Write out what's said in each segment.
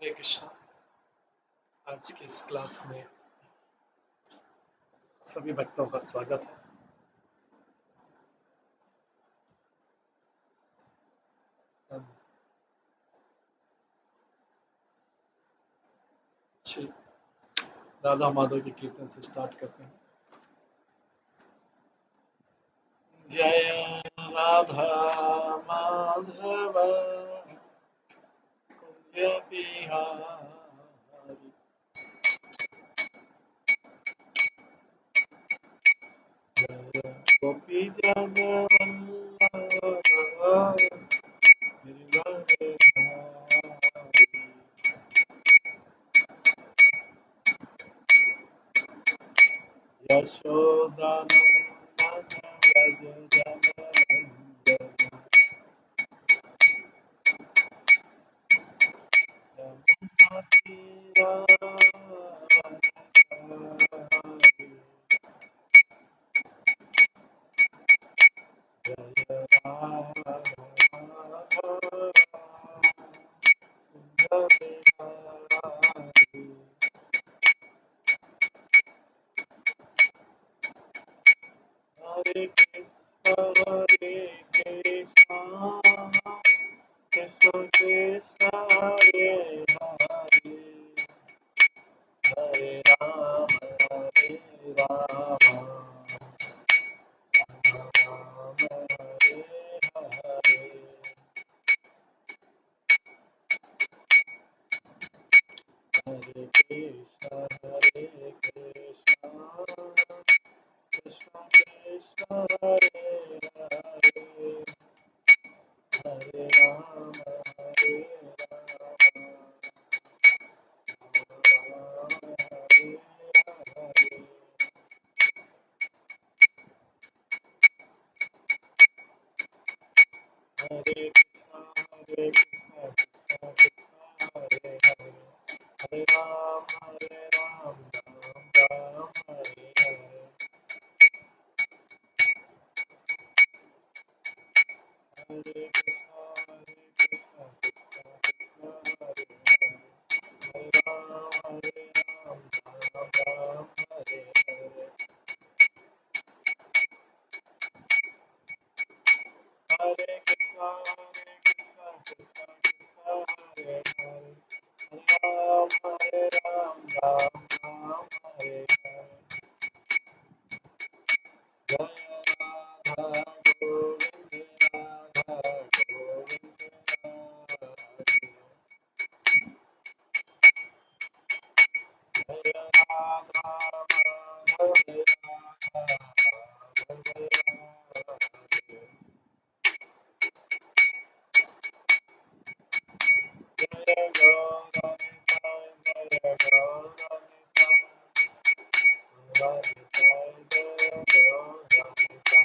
हरे कृष्णा। आज की इस क्लास में सभी भक्तों का स्वागत है। हम श्री राधा माधव के कीर्तन से स्टार्ट करते हैं। जय राधा माधव कुंज बिहारी, जय गोपी जन वल्लभ गिरिवर धारी। यशोदानंदन व्रज जन रंजन, यमुना तीरावनचारि। जय राधा माधव कुंज बिहारी। हरे कृष्ण कृष्ण कृष्ण हरे हरे, हरे राम राम हरे हरे। हरे कृष्ण कृष्ण कृष्ण हरे हरे, हरे राम हरे हरे। हरे कृष्णा कृष्णा कृष्णा हरे हरे, हरे राम राम राम हरे हरे। हरे कृष्णा कृष्णा कृष्णा हरे हरे, हरे राम राम हरे हरे। हरे कृष्णा कृष्णा कृष्णा हरे हरे, हरे राम राम हरे हरे। जय राधा गोविंद राधा गोविंद राधे, जय राधा माधव राधा माधव राधे। जय गौरनिताय जय गौरनिताय, गौरनिताय जय गौरनिताय।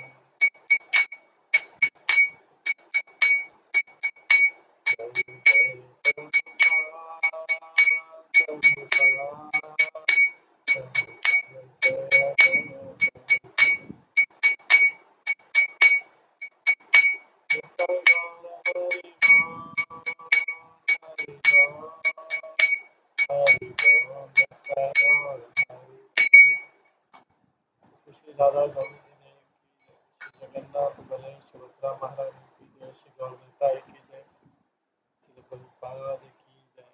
जय जय प्रभुपाद प्रभुपाद श्री राधा गोविंद ने श्री जगन्नाथ बलदेव सुभद्रा महाराज की जय, श्री गौरताई की जय, श्री प्रभुपाद की जय।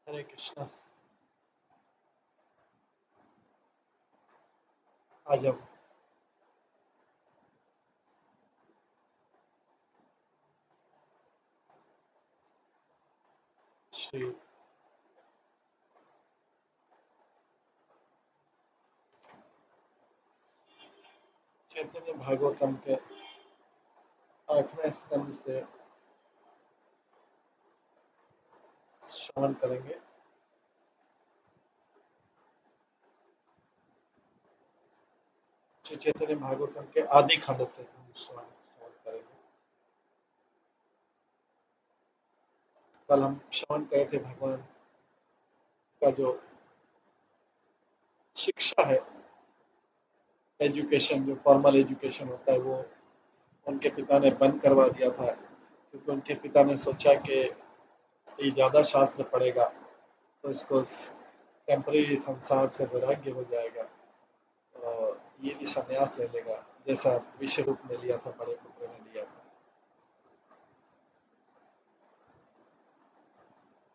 हरे कृष्णा। आज हम श्री चैतन्य भागवतम के 8वें स्कंद से श्रवण करेंगे। श्री चैतन्य भागवतम के आदि खंड से हम श्रवण करेंगे। कल हम श्रवण करे थे भगवान का जो शिक्षा है, एजुकेशन, जो फॉर्मल एजुकेशन होता है वो उनके पिता ने बंद करवा दिया था, क्योंकि उनके पिता ने सोचा कि ये ज़्यादा शास्त्र पढ़ेगा तो इसको टेम्परेरी संसार से वैराग्य हो जाएगा और ये भी संन्यास ले लेगा, जैसा विश्व रूप ने लिया था, बड़े पुत्र ने लिया था।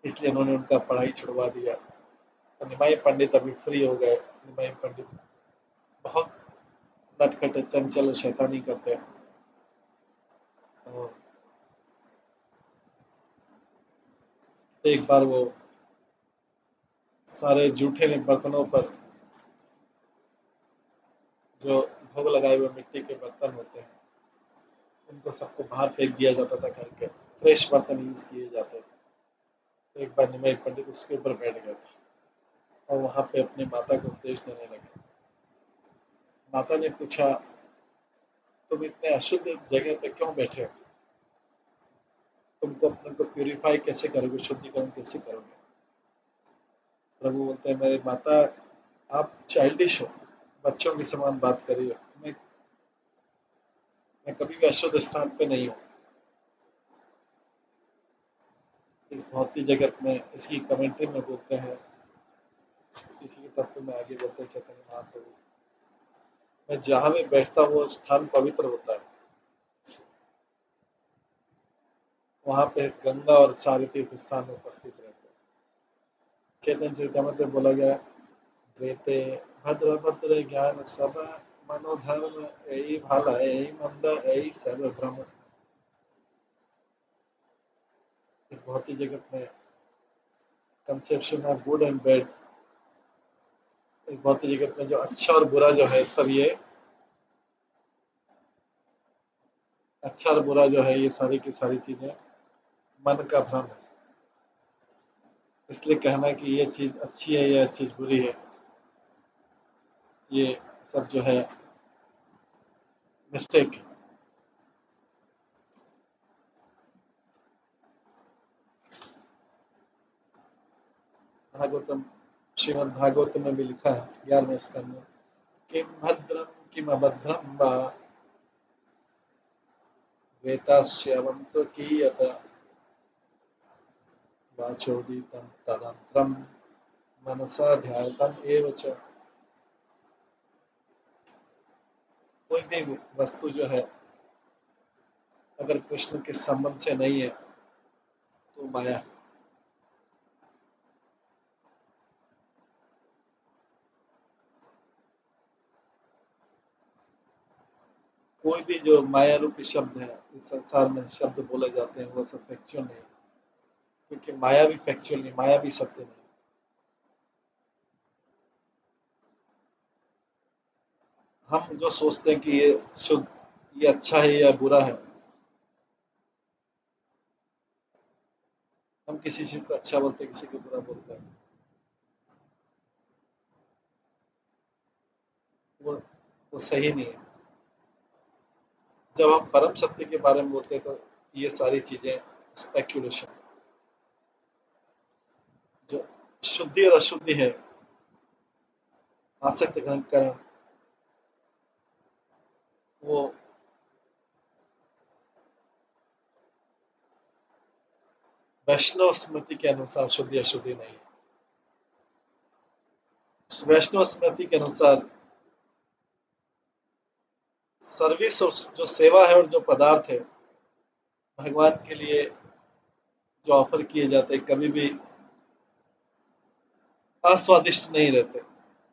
इसलिए उन्होंने उनका पढ़ाई छुड़वा दिया। तो निमाई पंडित अभी फ्री हो गए। निमाई पंडित बहुत नटखट चंचल और शैतानी करते हैं। और एक बार वो सारे जूठे बर्तनों पर, जो भोग लगाए हुए मिट्टी के बर्तन होते हैं, उनको सबको बाहर फेंक दिया जाता था घर के। फ्रेश बर्तन यूज किए जाते थे। तो एक बार निमाई पंडित उसके ऊपर बैठ गए थे और वहां पे अपनी माता को उपदेश देने लगे। माता ने पूछा, तुम इतने अशुद्ध जगह पे क्यों बैठे हो? तुमको अपने को प्यूरिफाई कैसे करोगे, शुद्धिकरण कैसे करोगे? प्रभु बोलते हैं, मेरे माता, आप चाइल्डिश हो, बच्चों के समान बात कर रही हो। मैं कभी भी अशुद्ध स्थान पे नहीं हूँ। इस भौतिक जगत में इसकी कमेंट्री में बोलते हैं, इसी के तत्व में आगे बोलते हैं चैतन्य महाप्रभु, मैं जहाँ भी बैठता हूँ वो स्थान पवित्र होता है। वहां पे गंगा और सारे तीर्थ स्थान में उपस्थित रहते हैं। चैतन्य चरितमृत में बोला गया, द्वैते भद्र भद्र ज्ञान सब मनोधर्म यही भाला यही मंद यही सब भ्रम। इस भौतिक जगत में conception of good and bad, इस भौतिक जगत में जो अच्छा और बुरा जो है, सब ये अच्छा और बुरा जो है, ये सारी की सारी चीजें मन का भ्रम है। इसलिए कहना कि ये चीज अच्छी है या चीज बुरी है, ये सब जो है मिस्टेक है। भागवतम, श्रीमद् भागवतम में भी लिखा है 11वें स्कंद में, किम भद्रम किम अभद्रम वा वेतास्यवंतो कीयत वाचोदितं तदंत्रम मनसा ध्यायतम एव च। कोई भी वस्तु जो है, अगर कृष्ण के संबंध से नहीं है तो माया है। कोई भी जो माया रूपी शब्द है, इस संसार में शब्द बोले जाते हैं, वो सब फैक्चुअल नहीं, क्योंकि माया भी फैक्चुअल नहीं, माया भी सत्य नहीं। हम जो सोचते हैं कि ये शुद्ध, ये अच्छा है या बुरा है, हम किसी चीज को अच्छा बोलते हैं, किसी को बुरा बोलते हैं, वो वो सही नहीं है। जब हम परम सत्य के बारे में बोलते हैं तो ये सारी चीजें स्पेक्यूलेशन, जो शुद्धि और अशुद्धि है, आसक्त करण, वो वैष्णव स्मृति के अनुसार शुद्धि अशुद्धि नहीं है। वैष्णव स्मृति के अनुसार सर्विस और जो सेवा है और जो पदार्थ है भगवान के लिए जो ऑफर किए जाते हैं, कभी भी अस्वादिष्ट नहीं रहते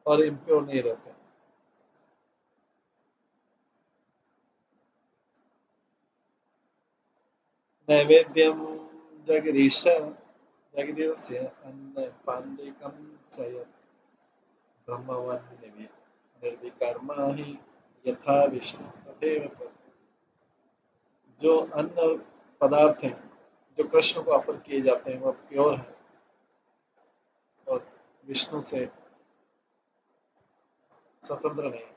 और इम्प्योर नहीं रहते। नैवेद्यम जगदीश जगदीश अन्न पांडिकम चय ब्रह्मवन निर्विकर्मा ही यथा विष्णु तथैव तत्। जो अन्न पदार्थ हैं जो कृष्ण को ऑफर किए जाते हैं, वो प्योर है और विष्णु से स्वतंत्र नहीं।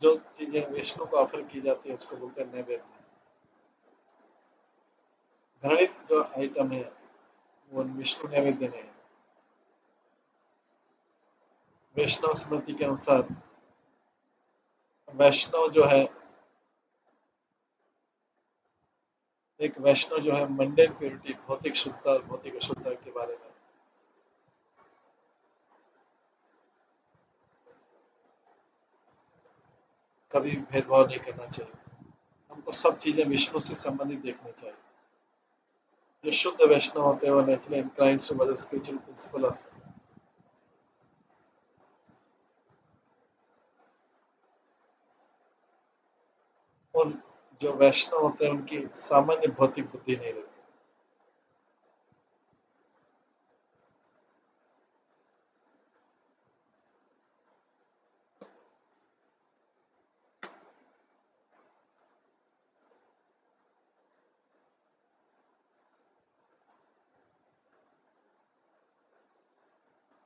जो चीजें विष्णु को ऑफर की जाती है उसको बोलते हैं नैवेद्य। घृणित जो आइटम है वो विष्णु नैवेद्य नहीं है। वैष्णव स्मृति के अनुसार वैष्णव जो है एक वैष्णव जो है मंडेन प्योरिटी, भौतिक शुद्धता और भौतिक अशुद्धता के बारे में कभी भी भेदभाव नहीं करना चाहिए। हमको सब चीजें विष्णु से संबंधित देखनी चाहिए। जो शुद्ध वैष्णव होते हैं वो naturally inclined to spiritual principle of, और जो वैष्णव होते हैं उनकी सामान्य भौतिक बुद्धि नहीं रहती।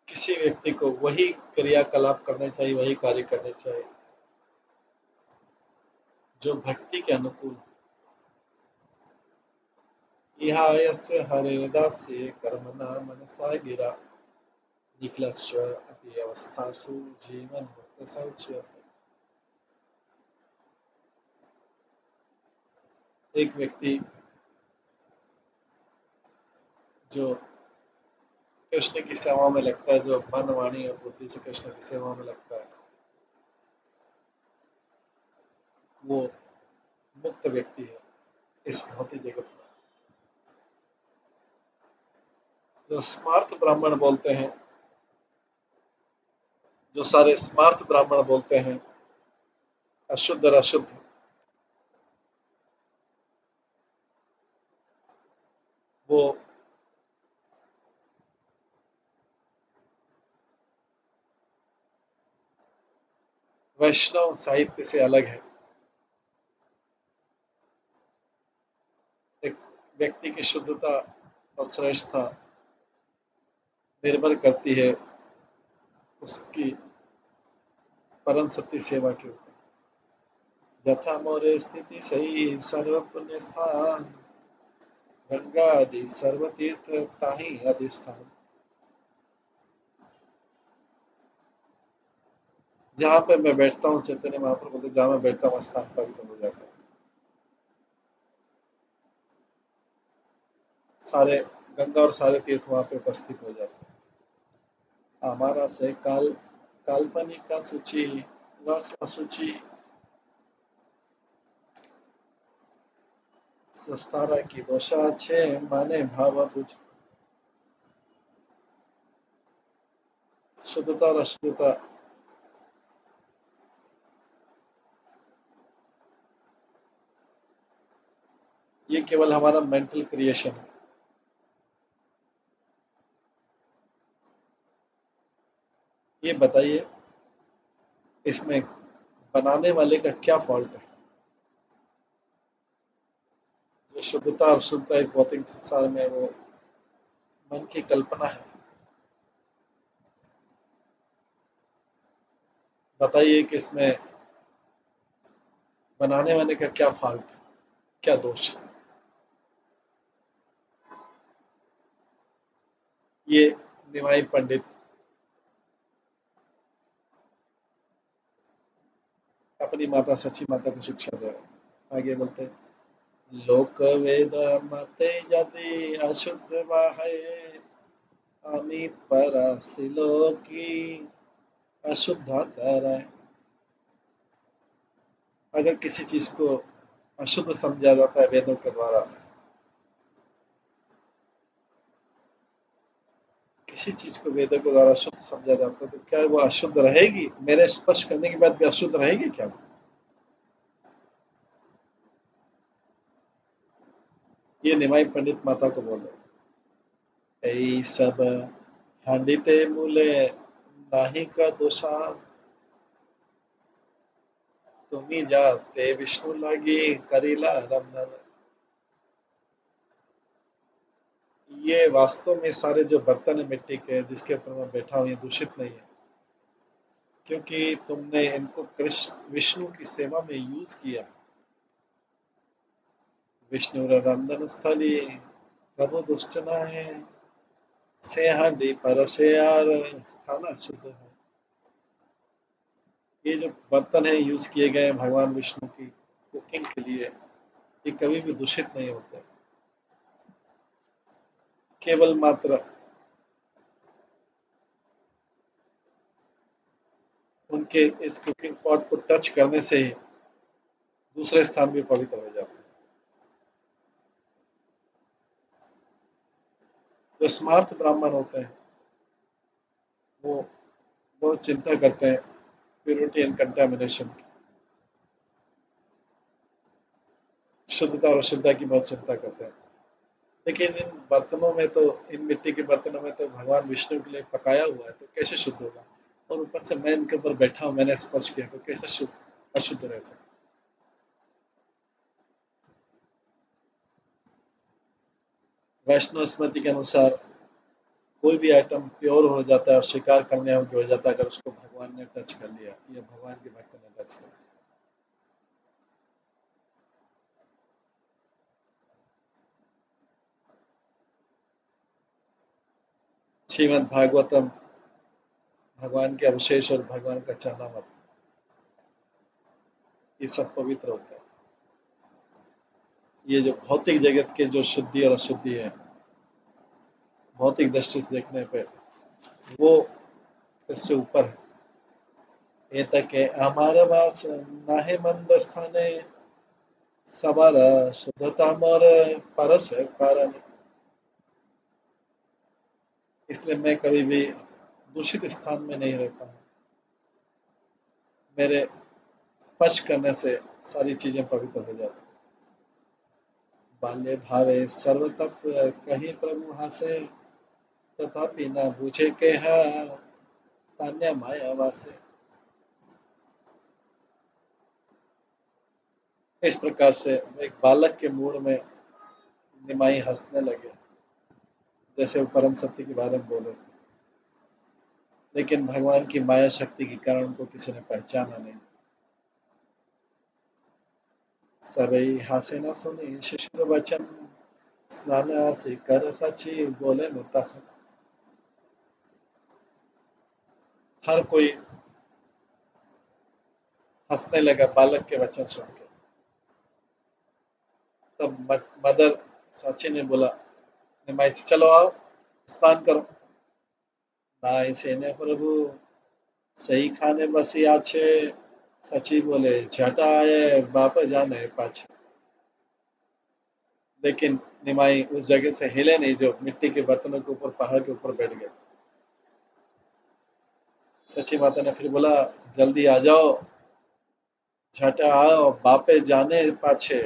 किसी व्यक्ति को वही क्रियाकलाप करने चाहिए, वही कार्य करने चाहिए जो भक्ति के अनुकूल। इहायस्य हरिदास्य कर्मणा मनसा गिरा निखिलस्व अपि अवस्थासु जीवन मुक्त सौच्य। एक व्यक्ति जो कृष्ण की सेवा में लगता है, जो मन वाणी और बुद्धि से कृष्ण की सेवा में लगता है, वो मुक्त व्यक्ति है इस भौतिक जगत में। जो स्मार्थ ब्राह्मण बोलते हैं, जो सारे स्मार्थ ब्राह्मण बोलते हैं अशुद्ध और अशुद्ध, वो वैष्णव साहित्य से अलग है। एक व्यक्ति की शुद्धता और श्रेष्ठता निर्भर करती है उसकी परम सत्य सेवा के ऊपर। यथा मोरे स्थिति सही सर्व पुण्य स्थान, गंगा आदि सर्व तीर्थ ताहि अधिष्ठान। जहाँ पे मैं बैठता हूँ, चैतन्य महाप्रभु बोलते जहाँ मैं बैठता हूँ स्थान पवित्र हो जाता है। सारे गंगा और सारे तीर्थ वहाँ पे उपस्थित हो जाते हैं। हमारा से काल्पनिक का सूची वस सूची सस्तारा की दोषा छे माने भाव बुझ। शुद्धता और अशुद्धता ये केवल हमारा मेंटल क्रिएशन है। ये बताइए इसमें बनाने वाले का क्या फॉल्ट है? जो शुद्धता और शुद्धता इस भौतिक संसार में वो मन की कल्पना है। बताइए कि इसमें बनाने वाले का क्या फॉल्ट है, क्या दोष है? ये निमाई पंडित अपनी माता सची माता को शिक्षा दे रहे हैं। आगे बोलते हैं, लोक वेद मते यदि अशुद्ध वाहे आमी परासिलो की अशुद्ध है। अगर किसी चीज को अशुद्ध समझा जाता है वेदों के द्वारा, किसी चीज को वेदों के द्वारा अशुद्ध समझा जाता है, तो क्या वो अशुद्ध रहेगी? मेरे स्पष्ट करने के बाद भी अशुद्ध रहेगी क्या? ये निमाई पंडित माता को बोले, यही सब खंडिते मूले नाही का दोषा, तुम्ही जाते विष्णु लागी करीला रंधन। ये वास्तव में सारे जो बर्तन है मिट्टी के जिसके ऊपर मैं बैठा हूँ ये दूषित नहीं है, क्योंकि तुमने इनको कृष्ण विष्णु की सेवा में यूज किया। विष्णु रंधन स्थली प्रभु दुष्ट है से हांडी पर से यार स्थान शुद्ध है। ये जो बर्तन है यूज किए गए हैं भगवान विष्णु की कुकिंग के लिए, ये कभी भी दूषित नहीं होते, केवल मात्र उनके इस कुकिंग पॉट को टच करने से ही दूसरे स्थान भी पवित्र हो जाते हैं। जो स्मार्थ ब्राह्मण होते हैं वो बहुत चिंता करते हैं प्योरिटी एंड कंटेमिनेशन की, शुद्धता और अशुद्धता की बहुत चिंता करते हैं। लेकिन इन बर्तनों में तो, इन मिट्टी के बर्तनों में तो भगवान विष्णु के लिए पकाया हुआ है, तो कैसे शुद्ध होगा? और ऊपर से मैं इनके ऊपर बैठा हूँ, मैंने स्पर्श किया, तो कैसे शुद्ध अशुद्ध रह सकता? वैष्णव स्मृति के अनुसार कोई भी आइटम प्योर हो जाता है और स्वीकार करने योग्य हो जाता है अगर उसको भगवान ने टच कर लिया या भगवान के भक्त ने टच कर लिया। श्रीमद् भागवतम भगवान के अवशेष और भगवान का चरणामृत, ये सब पवित्र होता है। ये जो भौतिक जगत के जो शुद्धि और अशुद्धि है, भौतिक दृष्टि से देखने पे वो इससे ऊपर है। एतके अमारवास नाहे मंद स्थाने सवार शुद्धता मोर परस कारण। इसलिए मैं कभी भी दूषित स्थान में नहीं रहता हूँ। मेरे स्पर्श करने से सारी चीजें पवित्र हो जाती हैं। बाल्य भावे सर्वतत्व कहीं प्रभु हासे, तथापि न बूझे के है तान्या माया वासे। इस प्रकार से एक बालक के मूड में निमाई हंसने लगे, जैसे वो परम सत्य के बारे में बोले, लेकिन भगवान की माया शक्ति के कारण उनको किसी ने पहचाना नहीं। सबई हासे न सुनी शिशुर वचन, स्नान से कर सची बोले न तखन। हर कोई हंसने लगा बालक के वचन सुन के। तब मदर साची ने बोला निमाई से, चलो आओ स्नान करो। नाय से ने प्रभु सही खाने बसी आछे, सची बोले झट आए बाप जाने पाछे। लेकिन निमाई उस जगह से हिले नहीं जो मिट्टी के बर्तनों के ऊपर पहाड़ के ऊपर बैठ गए। सची माता ने फिर बोला जल्दी आ जाओ, झट आओ बापे जाने पाछे।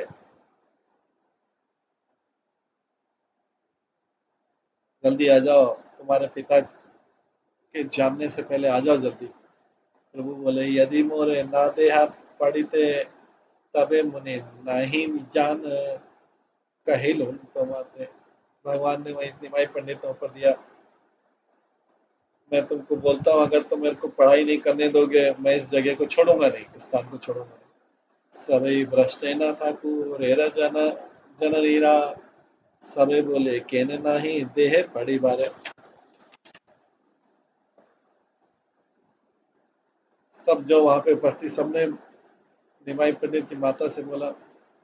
जल्दी आ जाओ, तुम्हारे पिता के जानने से पहले आ जाओ जल्दी। प्रभु बोले यदि मोरे ना देहा पड़िते, तबे मुनि नहीं जान कहिलो तो माते। भगवान ने वही निमाई पंडितों पर दिया, मैं तुमको बोलता हूँ अगर तुम मेरे को पढ़ाई नहीं करने दोगे, मैं इस जगह को छोड़ूंगा नहीं, इस स्थान को छोड़ूंगा नहीं। सभी भ्रष्टे न ठाकुर हेरा जन जन रीरा, सभी बोले केने नहीं देह पड़ी बारे। सब जो वहां पे उपस्थित सबने निमाई पंडित की माता से बोला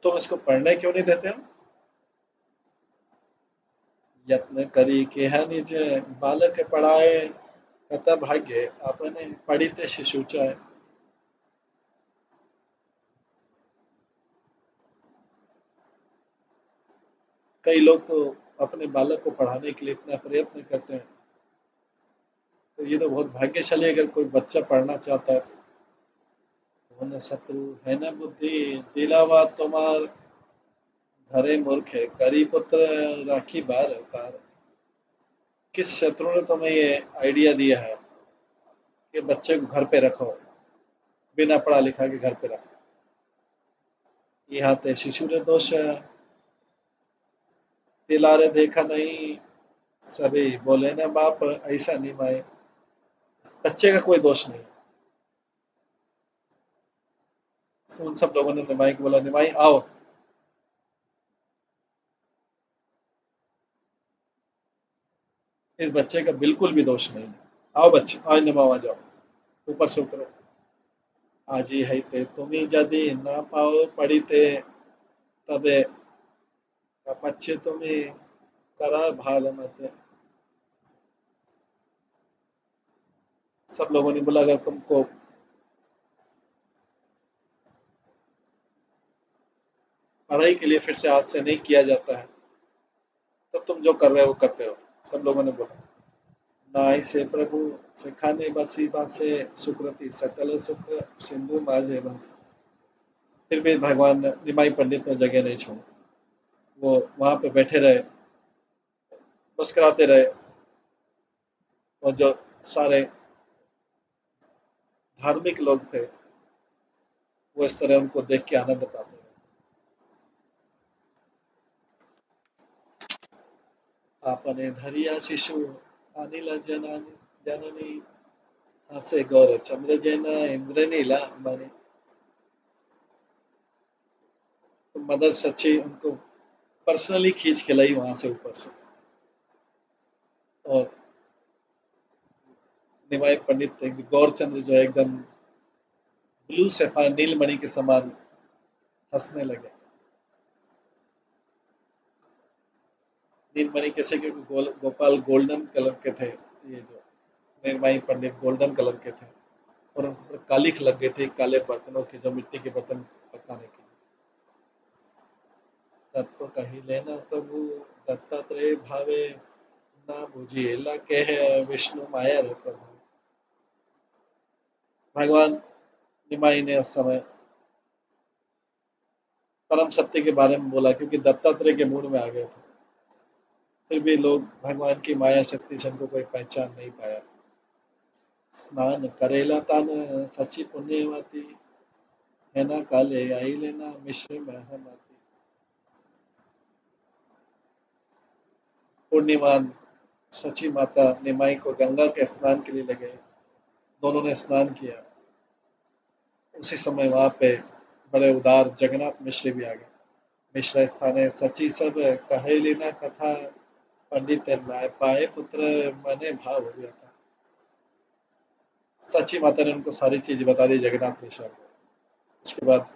तुम इसको पढ़ने क्यों नहीं देते हो? यत्न करी के है निज बालक पढ़ाए, कत भाग्य अपने पढ़ित शिशु चाहे। कई लोग तो अपने बालक को पढ़ाने के लिए इतना प्रयत्न करते हैं, तो ये तो बहुत भाग्यशाली है अगर कोई बच्चा पढ़ना चाहता है तो। कौन शत्रु है न बुद्धि दिलावा तुम्हार, घरे मूर्खे करी पुत्र राखी बार तार। किस शत्रु ने तुम्हें ये आइडिया दिया है कि बच्चे को घर पे रखो, बिना पढ़ा लिखा के घर पे रखो? यहाँ ते शिशु ने दोष है, तिलारे देखा नहीं, सभी बोले ना बाप ऐसा नहीं माए। बच्चे का कोई दोष नहीं। उन सब लोगों ने निमाई को बोला निमाई आओ, इस बच्चे का बिल्कुल भी दोष नहीं है, आओ बच्चे आओ निमाओ आ जाओ, ऊपर से उतरो। आज ही है ते तुम ही यदि ना पाओ पढ़ीते, तबे पच्चेतुमी करा भालमते। सब लोगों ने बोला अगर तुमको पढ़ाई के लिए फिर से आज से नहीं किया जाता है तो तुम जो कर रहे हो वो करते रहो। सब लोगों ने बोला नाई से प्रभु सिखाने बसी बासे सुकृति सकल सुख सिंधु माजे बस। फिर भी भगवान निमाई पंडित ने जगह नहीं छोड़ी। वो वहां पे बैठे रहे, मुस्कुराते रहे और जो सारे धार्मिक लोग थे वो इस तरह उनको देख के आनंद पाते रहे। आपने धरिया शिशु अनिल जननी जननी हासे गौर चंद्र जैना इंद्र नीला अंबानी। तो मदर सच्ची उनको पर्सनली खींच के लाई वहां से ऊपर से। और निमाई पंडित गौरचंद्र जो है एकदम ब्लू सैफायर नीलमणि के समान हंसने लगे। नीलमणि कैसे, क्योंकि गोपाल गोल्डन कलर के थे, ये जो निमाई पंडित गोल्डन कलर के थे और उनको ऊपर कालिख लग गए थे काले बर्तनों की, जो मिट्टी के बर्तन पकाने के लिए। तब तो कही लेना प्रभु दत्तात्रेय भावे ना बुझिएला कहे विष्णु माया रे प्रभु। भगवान निमाई ने उस समय परम सत्य के बारे में बोला क्योंकि दत्तात्रेय के मूड में आ गए थे। फिर भी लोग भगवान की माया शक्ति से उनको कोई पहचान नहीं पाया। स्नान करेला तान सची पुण्यवती है ना काले आई लेना मिश्र में हमाती। पूर्णिमान सची माता निमाई को गंगा के स्नान के लिए ले गए। दोनों ने स्नान किया। उसी समय वहां पे बड़े उदार जगन्नाथ मिश्र भी आ गए। मिश्र स्थाने सची सब कहे लेना कथा पंडित नाय पाए पुत्र मने भाव हो गया था। सची माता ने उनको सारी चीज बता दी जगन्नाथ मिश्र को। उसके बाद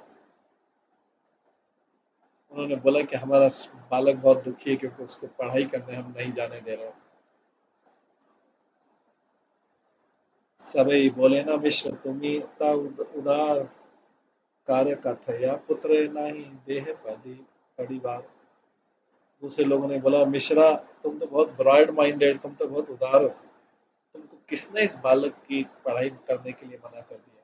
उन्होंने बोला कि हमारा बालक बहुत दुखी है क्योंकि उसको पढ़ाई करने हम नहीं जाने दे रहे। सभी बोले ना मिश्र तुम्ही उदार कार्य कथया पुत्र नहीं देह पदी बड़ी बात। दूसरे लोगों ने बोला मिश्रा तुम तो बहुत ब्रॉड माइंडेड, तुम तो बहुत उदार हो, तुमको किसने इस बालक की पढ़ाई करने के लिए मना कर दिया।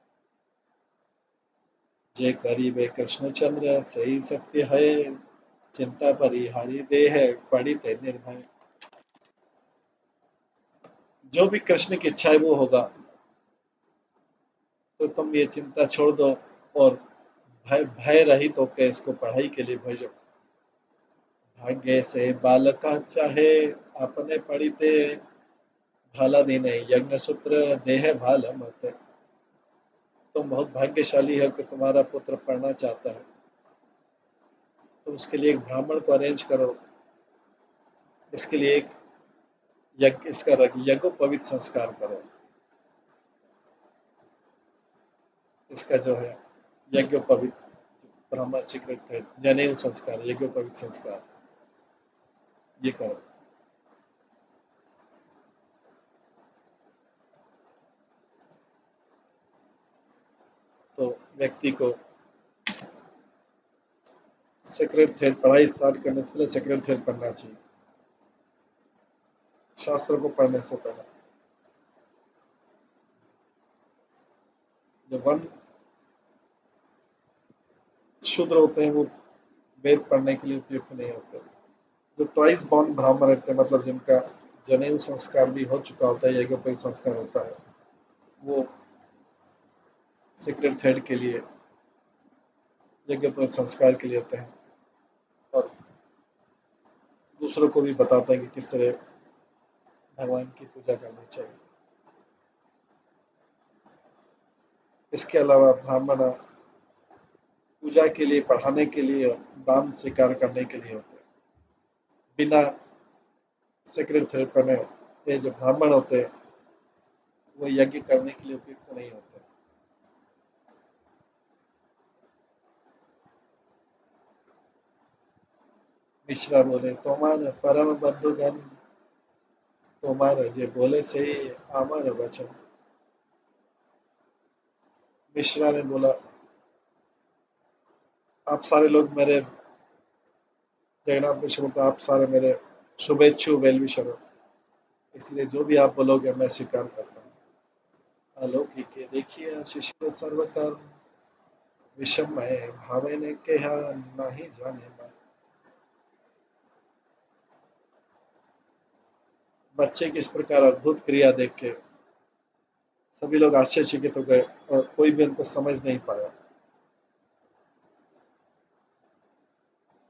जे करीबे कृष्णचंद्र सही सत्य है चिंता परिहारी देह पड़ी ते निर्भय। जो भी कृष्ण की इच्छा है वो होगा, तो तुम ये चिंता छोड़ दो और भय भय रहित होकर इसको पढ़ाई के लिए भेजो। भाग्य से बालका चाहे अपने पढ़िते भाला दीने यज्ञ सूत्र देह भाल मत। तुम बहुत भाग्यशाली हो कि तुम्हारा पुत्र पढ़ना चाहता है, तो उसके लिए एक ब्राह्मण को अरेंज करो। इसके लिए एक यज्ञ इसका यज्ञोपवीत संस्कार करो। इसका जो है यज्ञोपवीत ब्राह्मण सीक्रेट थे जनेऊ संस्कार यज्ञोपवीत संस्कार ये करो। तो व्यक्ति को सेक्रेट थ्रेड पढ़ाई स्टार्ट करने से पहले सेक्रेट थ्रेड पढ़ना चाहिए, शास्त्र को पढ़ने से पहले। जो वन शूद्र होते हैं वो वेद पढ़ने के लिए उपयुक्त नहीं होते। जो ट्वाइस बॉर्न ब्राह्मण रहते हैं, मतलब जिनका जनेऊ संस्कार भी हो चुका होता है, यज्ञोपवीत संस्कार होता है, वो सीक्रेट थ्रेड के लिए यज्ञोपवीत संस्कार के लिए होते हैं और दूसरों को भी बताते हैं कि किस तरह भगवान की पूजा करनी चाहिए। इसके अलावा ब्राह्मण पूजा के लिए, पढ़ाने के लिए, दान स्वीकार करने के लिए होते हैं। बिना सेक्रेट थ्रेड पढ़े ये जो ब्राह्मण होते हैं वो यज्ञ करने के लिए उपयुक्त नहीं होते। मिश्रा बोले, तोमार परम बंधुगण, तोमार जे बोले से आमर वचन। मिश्रा ने बोला, आप सारे लोग मेरे, जगन्नाथ मिश्र बोलते, आप सारे मेरे शुभेच्छु वेल विशर हो, इसलिए जो भी आप बोलोगे मैं स्वीकार करता हूँ। अलौकिक देखिए शिष्य सर्वकर्म, विषमय भावे ने कहा नहीं जाने मन। बच्चे की इस प्रकार अद्भुत क्रिया देख के सभी लोग आश्चर्यचकित हो गए और कोई भी उनको समझ नहीं पाया।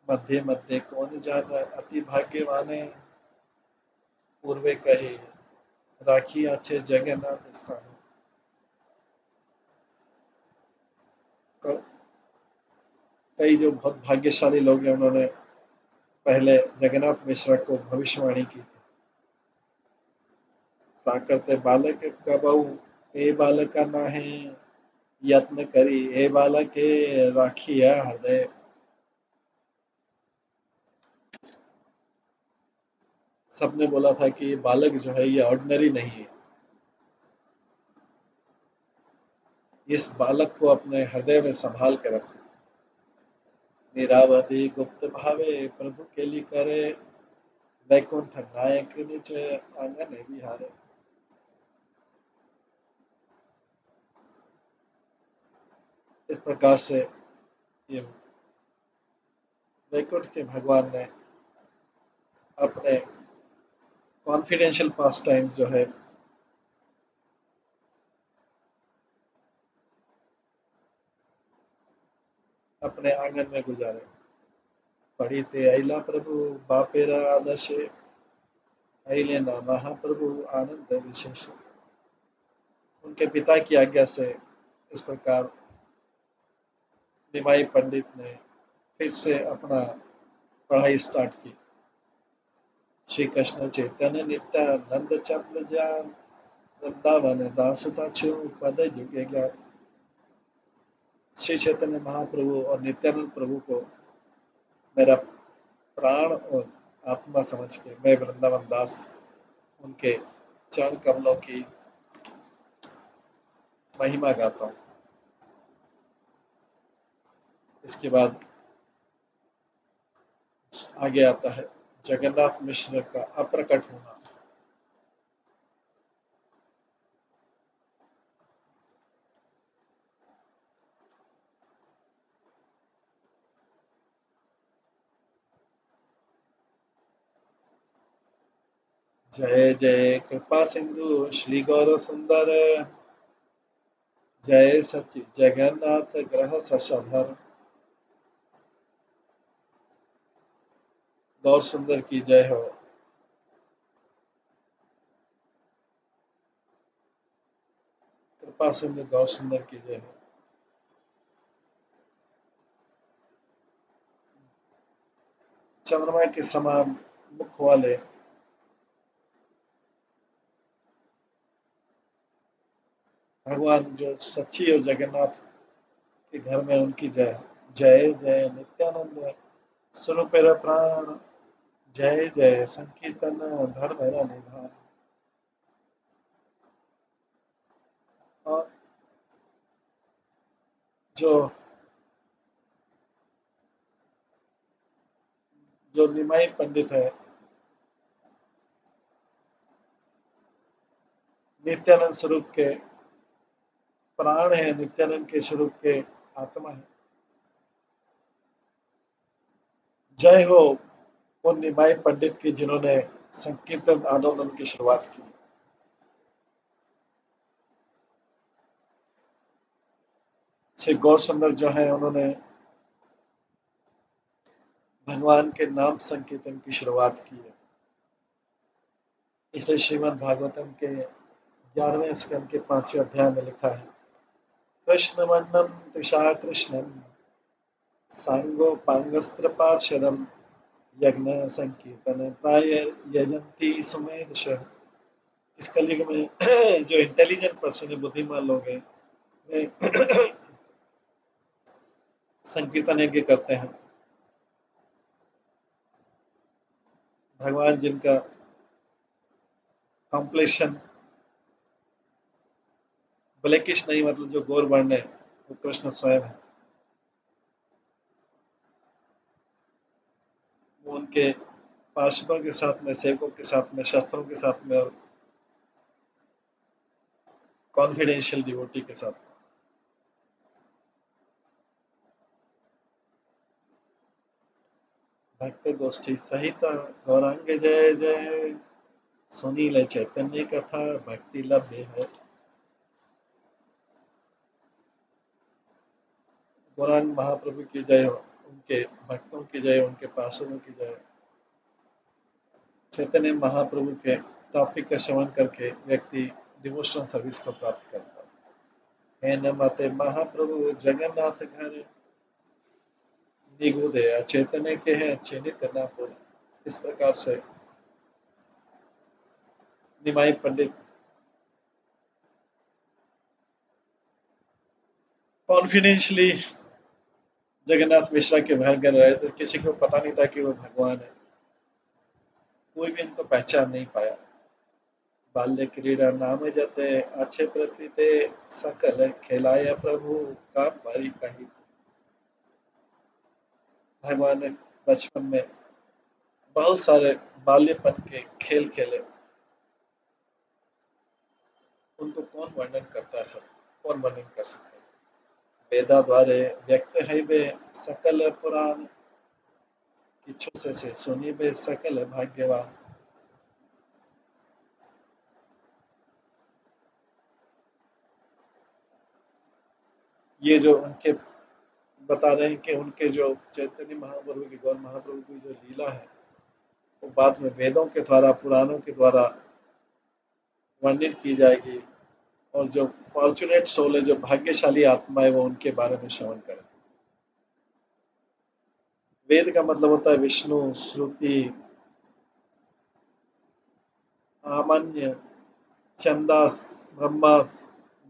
मध्य मध्य कौन जान अति भाग्यवान है, पूर्वे कहे राखी अच्छे जगन्नाथ स्थान। कई जो बहुत भाग्यशाली लोग हैं उन्होंने पहले जगन्नाथ मिश्र को भविष्यवाणी की थी। करते बालक कबहू ए बालक का ना है, यत्न करी ए बालक राखिया हृदय। सबने बोला था कि ये बालक जो है ये ऑर्डिनरी नहीं है, इस बालक को अपने हृदय में संभाल के रखो। निरावधि गुप्त भावे प्रभु के लिए करे, वैकुंठ नायक नीचे आंगन विहारे। इस प्रकार से ये वैकुंठ के भगवान ने अपने कॉन्फिडेंशियल पास टाइम्स जो है अपने आंगन में गुजारे। पढ़ी ते अला प्रभु बापेरा आदर्शे, अले न महाप्रभु आनंद विशेष। उनके पिता की आज्ञा से इस प्रकार निमाई पंडित ने फिर से अपना पढ़ाई स्टार्ट की। श्री कृष्ण चैतन्य नित्यानंद चंद्र जान, वृंदावन दासता छु पद जुगे ज्ञान। श्री चैतन्य महाप्रभु और नित्यानंद प्रभु को मेरा प्राण और आत्मा समझ के मैं वृंदावन दास उनके चरण कमलों की महिमा गाता हूँ। इसके बाद आगे आता है जगन्नाथ मिश्र का अप्रकट होना। जय जय कृपा सिंधु श्री गौर सुंदर, जय सच्चि जगन्नाथ ग्रह शशधर। गौर सुंदर की जय हो। कृपा सिंधु गौर सुंदर की जय हो। चंद्रमा के समान मुख वाले भगवान जो सच्ची और जगन्नाथ के घर में उनकी जय। जय जय नित्यानंद स्वरूप प्राण, जय जय संकीर्तन धर्म निधान। और जो जो निमाई पंडित है, नित्यानंद स्वरूप के प्राण है, नित्यानंद के स्वरूप के आत्मा है। जय हो उन निमाई पंडित की जिन्होंने संकीर्तन आंदोलन की शुरुआत की। श्री गौर सुंदर जो है उन्होंने भगवान के नाम संकीर्तन की शुरुआत की है। इसलिए श्रीमद् भागवतम के 11वें स्कंद के 5वें अध्याय में लिखा है, कृष्ण वर्णम त्रिषा कृष्णम सांगोपांगस्त्र पार्षदम, यज्ञ संकीर्तन प्राय यजंती सुमेधश। इस कलयुग में जो इंटेलिजेंट पर्सन है, बुद्धिमान लोग हैं, वे संकीर्तन यज्ञ करते हैं। भगवान जिनका कॉम्प्लेक्शन ब्लैकिश नहीं, मतलब जो गौर वर्ण है, वो कृष्ण स्वयं है। वो उनके पार्षदों के साथ में, सेवकों के साथ में, शस्त्रों के साथ में और कॉन्फिडेंशियल डिवोटी के साथ। भक्त गोष्ठी सहित गौरांग जय जय, सुनील चैतन्य कथा भक्ति लभ्य है। गौरांग महाप्रभु की जय हो, उनके भक्तों की जय, उनके पार्षदों की जय। चैतन्य महाप्रभु के टॉपिक का श्रवण करके व्यक्ति डिवोशनल सर्विस को प्राप्त करता है। हे नमते महाप्रभु जगन्नाथ घर, निगुदे चैतन्य के हैं चिन्हित न पुर। इस प्रकार से निमाई पंडित कॉन्फिडेंशियली जगन्नाथ मिश्रा के घर कर रहे थे, किसी को पता नहीं था कि वो भगवान है, कोई भी इनको पहचान नहीं पाया। बाल्य क्रीड़ा नाम जते, अच्छे पृथ्वी ते सकल खिलाया प्रभु का बारी कही। भगवान ने बचपन में बहुत सारे बाल्यपन के खेल खेले, उनको कौन वर्णन करता है, सब कौन वर्णन कर सकता है। वेदा द्वारे व्यक्त है वे सकल पुराण, किच्छु से सुनी वे सकल भाग्यवान। ये जो उनके बता रहे हैं कि उनके जो चैतन्य महाप्रभु की, गौर महाप्रभु की जो लीला है, वो बाद में वेदों के द्वारा, पुराणों के द्वारा वर्णित की जाएगी। और जो फॉर्चुनेट सोल है, जो भाग्यशाली आत्मा है, वो उनके बारे में श्रवण करें। वेद का मतलब होता है विष्णु, श्रुति, आमन्य, छंदास, ब्रह्मास,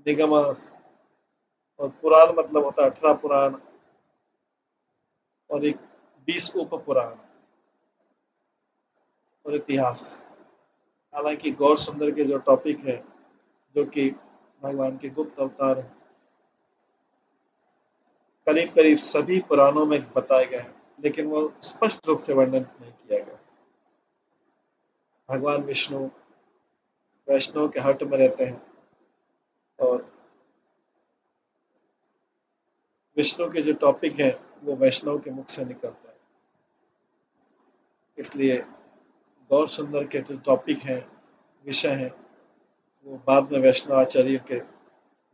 निगमास। और पुराण मतलब होता है 18 पुराण और एक 20 उप पुराण और इतिहास। हालांकि गौर सुंदर के जो टॉपिक है, जो कि भगवान के गुप्त अवतार हैं, करीब करीब सभी पुराणों में बताए गए हैं, लेकिन वो स्पष्ट रूप से वर्णन नहीं किया गया। भगवान विष्णु वैष्णव के हट में रहते हैं और विष्णु के जो टॉपिक है वो वैष्णव के मुख से निकलता है। इसलिए गौर सुंदर के जो टॉपिक हैं, विषय हैं, वो बाद में वैष्णव आचार्य के,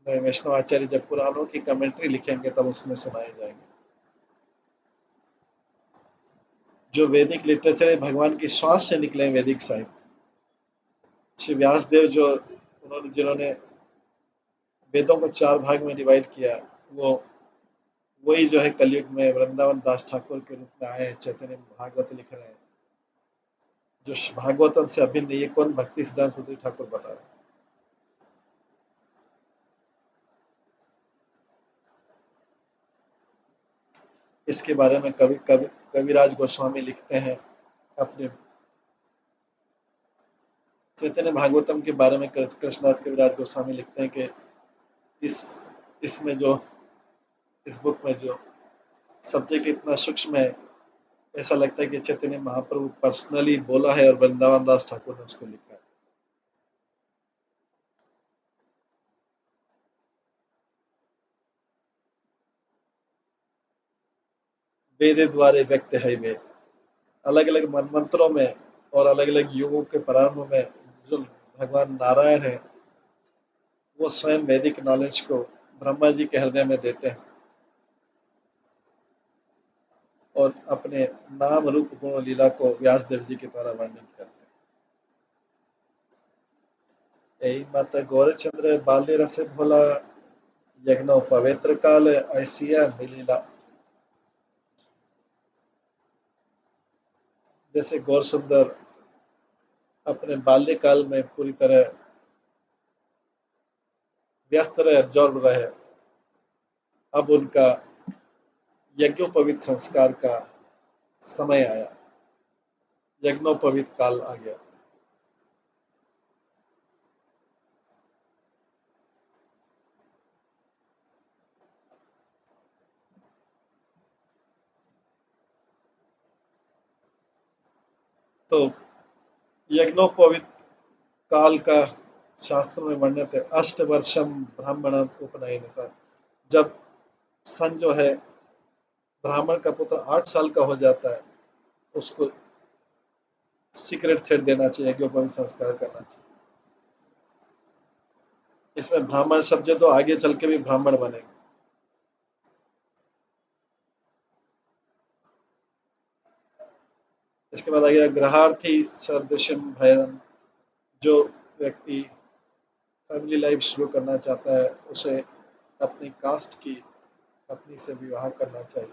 वैष्णव आचार्य जब पुराणों की कमेंट्री लिखेंगे तब उसमें सुनाए जाएंगे। जो वैदिक लिटरेचर है, भगवान की श्वास से निकले वैदिक साहित्य। श्री व्यास देव जो उन्होंने, जिन्होंने वेदों को 4 भाग में डिवाइड किया, वो वही जो है कलयुग में वृंदावन दास ठाकुर के रूप में आए हैं, चैतन्य भागवत लिख रहे हैं, जो भागवतम से अभिन्न। ये कौन? भक्ति सिद्धांत सरस्वती ठाकुर बता रहे हैं। इसके बारे में कविराज गोस्वामी लिखते हैं अपने चैतन्य भागवतम के बारे में। कृष्णदास कविराज गोस्वामी लिखते हैं कि इस इसमें जो, इस बुक में जो सब्जेक्ट इतना सूक्ष्म है, ऐसा लगता है कि चैतन्य महाप्रभु पर्सनली बोला है और वृंदावन दास ठाकुर ने उसको लिखा है। वेद द्वारे व्यक्त है वे, अलग अलग मंत्रों में और अलग अलग युगों के प्रारंभ में जो भगवान नारायण है, वो स्वयं वैदिक नॉलेज को ब्रह्मा जी के हृदय में देते हैं और अपने नाम रूप गुण लीला को व्यास देव जी के द्वारा वर्णित करते हैं। यही मत गौरचंद्र बाल्य रसे भोला, यज्ञो पवित्र काल ऐसिया मिलीला। जैसे गौर सुंदर अपने बाल्यकाल में पूरी तरह व्यस्त रहे, एब्जॉर्ब रहे, अब उनका यज्ञोपवीत संस्कार का समय आया। यज्ञोपवीत काल आ गया। तो यज्ञोपवीत काल का शास्त्र में वर्णित है, अष्ट वर्षम ब्राह्मण उपनयनता। जब सन जो है ब्राह्मण का पुत्र 8 साल का हो जाता है, उसको सीक्रेट थ्रेड देना चाहिए, यज्ञोपवीत संस्कार करना चाहिए। इसमें ब्राह्मण शब्द तो आगे चल के भी ब्राह्मण बनेंगे। इसके बाद आ गया ग्रहार्थी सदृशम भयन। जो व्यक्ति फैमिली लाइफ शुरू करना चाहता है, उसे अपनी कास्ट की पत्नी से विवाह करना चाहिए।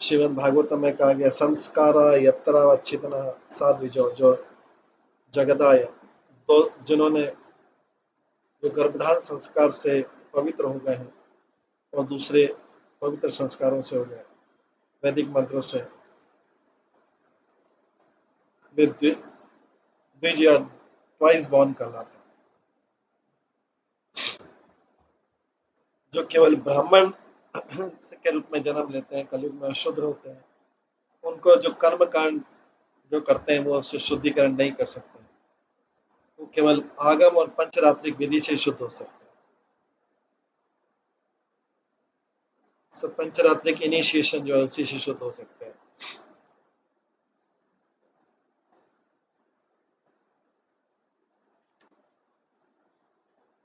श्रीमद् भागवतम में कहा गया, संस्कारा यत्रावच्छिन्न साध्विजो, जो जगदाय, तो जिन्होंने जो गर्भधान संस्कार से पवित्र हो गए हैं और दूसरे पवित्र संस्कारों से हो गए, वैदिक मंत्रों से, वे द्विज या ट्वाइस बॉर्न कहलाते हैं। जो केवल ब्राह्मण के रूप में जन्म लेते हैं, कलयुग में शूद्र होते हैं, उनको जो कर्म कांड जो करते हैं वो उससे शुद्धिकरण नहीं कर सकते। वो केवल आगम और पंचरात्रिक विधि से शुद्ध हो सकते हैं। सब पंचरात्रिक इनिशिएशन जो है उसी से शुद्ध हो सकते हैं।